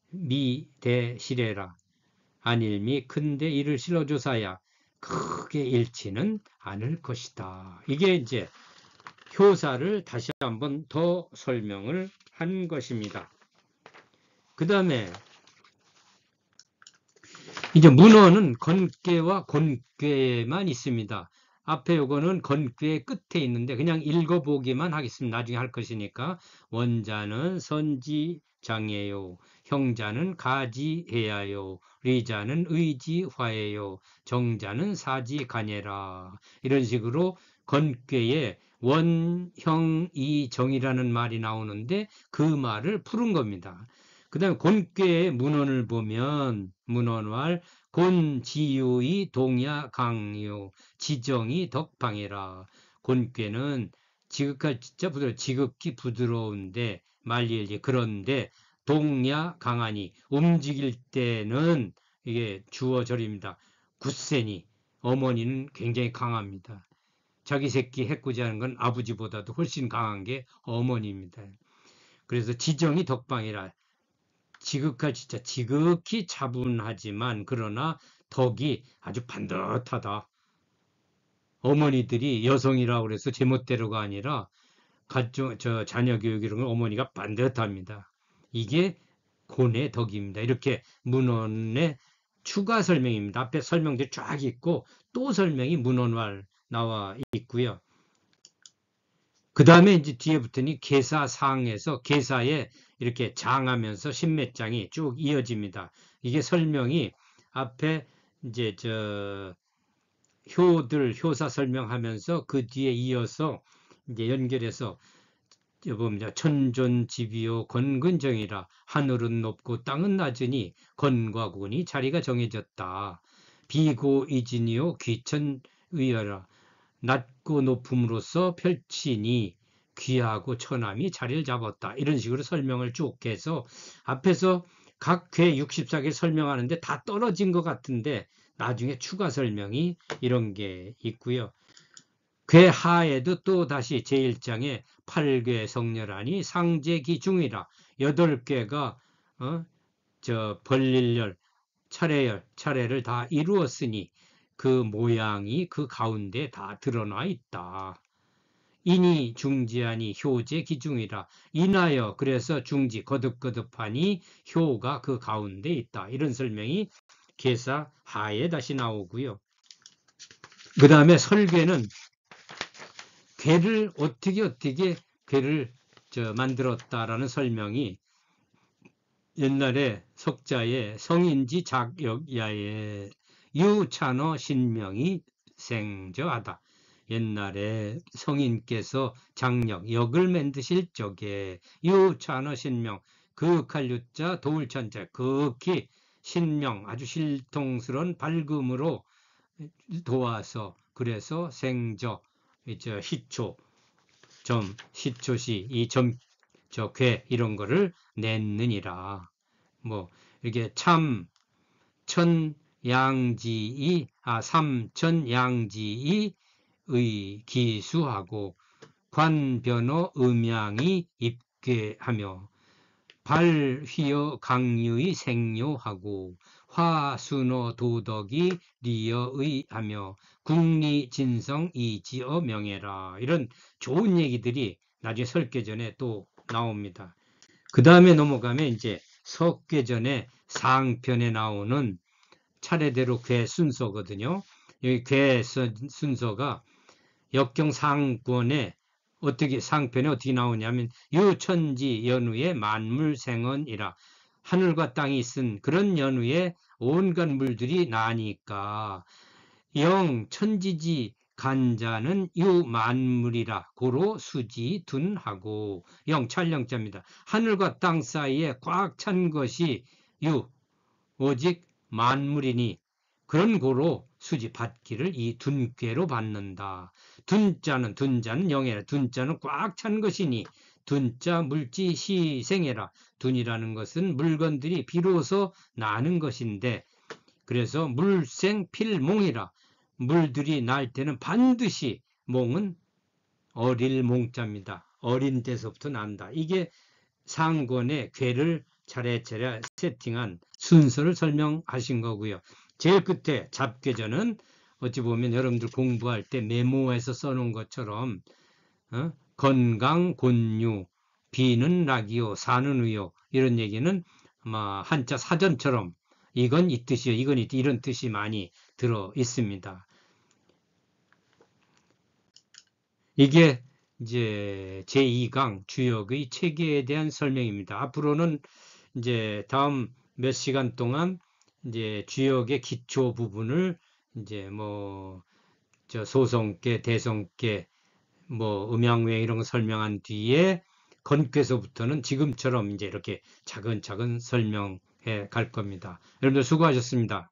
미대시래라 안일미 큰데 이를 실어조사야 크게 잃지는 않을 것이다. 이게 이제 효사를 다시 한번 더 설명을 한 것입니다. 그 다음에 이제 문어는 건괴와 곤괴만 있습니다. 앞에 요거는 건괴의 끝에 있는데 그냥 읽어보기만 하겠습니다. 나중에 할 것이니까. 원자는 선지장애요. 형자는 가지해야요. 리자는 의지화예요. 정자는 사지간예라. 이런 식으로 건괴의 원형이정이라는 말이 나오는데 그 말을 푸른 겁니다. 그 다음에 곤괴의 문헌을 보면 문헌왈 곤지유의 동야강요 지정이 덕방이라 곤괴는 지극할 진짜 지극히 부드러운데 말리지 그런데 동야강하니 움직일 때는 이게 주어절입니다. 굳세니 어머니는 굉장히 강합니다. 자기 새끼 해코지하는 건 아버지보다도 훨씬 강한 게 어머니입니다. 그래서 지정이 덕방이라 진짜 지극히 차분하지만 그러나 덕이 아주 반듯하다. 어머니들이 여성이라고 그래서 제멋대로가 아니라 자녀 교육 이런 건 어머니가 반듯합니다. 이게 곤의 덕입니다. 이렇게 문헌의 추가 설명입니다. 앞에 설명들이 쫙 있고 또 설명이 문헌왈 나와 있고요. 그 다음에 이제 뒤에 붙으니 계사상에서 계사에 이렇게 장하면서 십몇 장이 쭉 이어집니다. 이게 설명이 앞에 이제 효사 설명하면서 그 뒤에 이어서 이제 연결해서 봅니다. 천존지비요 건근정이라 하늘은 높고 땅은 낮으니 건과 군이 자리가 정해졌다. 비고이진이요 귀천의여라. 낮고 높음으로써 펼치니 귀하고 처남이 자리를 잡았다. 이런 식으로 설명을 쭉 해서 앞에서 각 궤 64개 설명하는데 다 떨어진 것 같은데 나중에 추가 설명이 이런 게 있고요. 궤 하에도 또 다시 제1장에 8궤 성렬하니 상제기중이라 8궤가 벌릴열, 차례를 다 이루었으니 그 모양이 그 가운데 다 드러나 있다. 인이 중지하니 효제 기중이라. 인하여 그래서 중지 거듭거듭하니 효가 그 가운데 있다. 이런 설명이 계사 하에 다시 나오고요. 그 다음에 설계는 괴를 어떻게 괴를 만들었다라는 설명이 옛날에 석자에 성인지 작역야에 유찬어 신명이 생저하다. 옛날에 성인께서 장력, 역을 만드실 적에 유찬어 신명, 그윽할 유자 도울천자, 극히 신명, 아주 실통스러운 밝음으로 도와서 그래서 생저, 시초, 시초시, 괴 이런 거를 냈느니라. 뭐 이렇게 삼천양지의 기수하고 관변어 음양이 입괴하며 발휘어 강유의 생료하고 화순어 도덕이 리어의 하며 국리진성 이지어 명예라. 이런 좋은 얘기들이 나중에 설계전에 또 나옵니다. 그 다음에 넘어가면 이제 석계전의 상편에 나오는 차례대로 괴 순서거든요. 여기 괴 순서가 역경상권에 상편에 어떻게 나오냐면 유천지 연후에 만물생언이라. 하늘과 땅이 쓴 그런 연후에 온갖 물들이 나니까 영천지지 간자는 유만물이라 고로 수지 둔하고 영찰령자입니다. 하늘과 땅 사이에 꽉 찬 것이 오직 만물이니 그런 고로 수지 받기를 이 둔괴로 받는다. 둔자는 영해라. 둔자는 꽉 찬 것이니 둔자 물지 시생해라. 둔이라는 것은 물건들이 비로소 나는 것인데 그래서 물생 필몽이라. 물들이 날 때는 반드시 몽은 어릴 몽자입니다. 어린 데서부터 난다. 이게 상권의 괴를 차례차례 세팅한 순서를 설명하신 거고요. 제일 끝에 잡괴전은 어찌 보면 여러분들 공부할 때 메모해서 써놓은 것처럼 건강 곤유, 비는 낙이요, 사는 의요 이런 얘기는 아마 한자 사전처럼 이건 이 뜻이요, 이건 이 뜻, 이런 뜻이 많이 들어 있습니다. 이게 이제 제2강 주역의 체계에 대한 설명입니다. 앞으로는 이제 다음 몇 시간 동안 이제 주역의 기초 부분을 이제 소성계, 대성계, 음양외 이런 거 설명한 뒤에 건괴서부터는 지금처럼 이제 이렇게 차근차근 설명해 갈 겁니다. 여러분들 수고하셨습니다.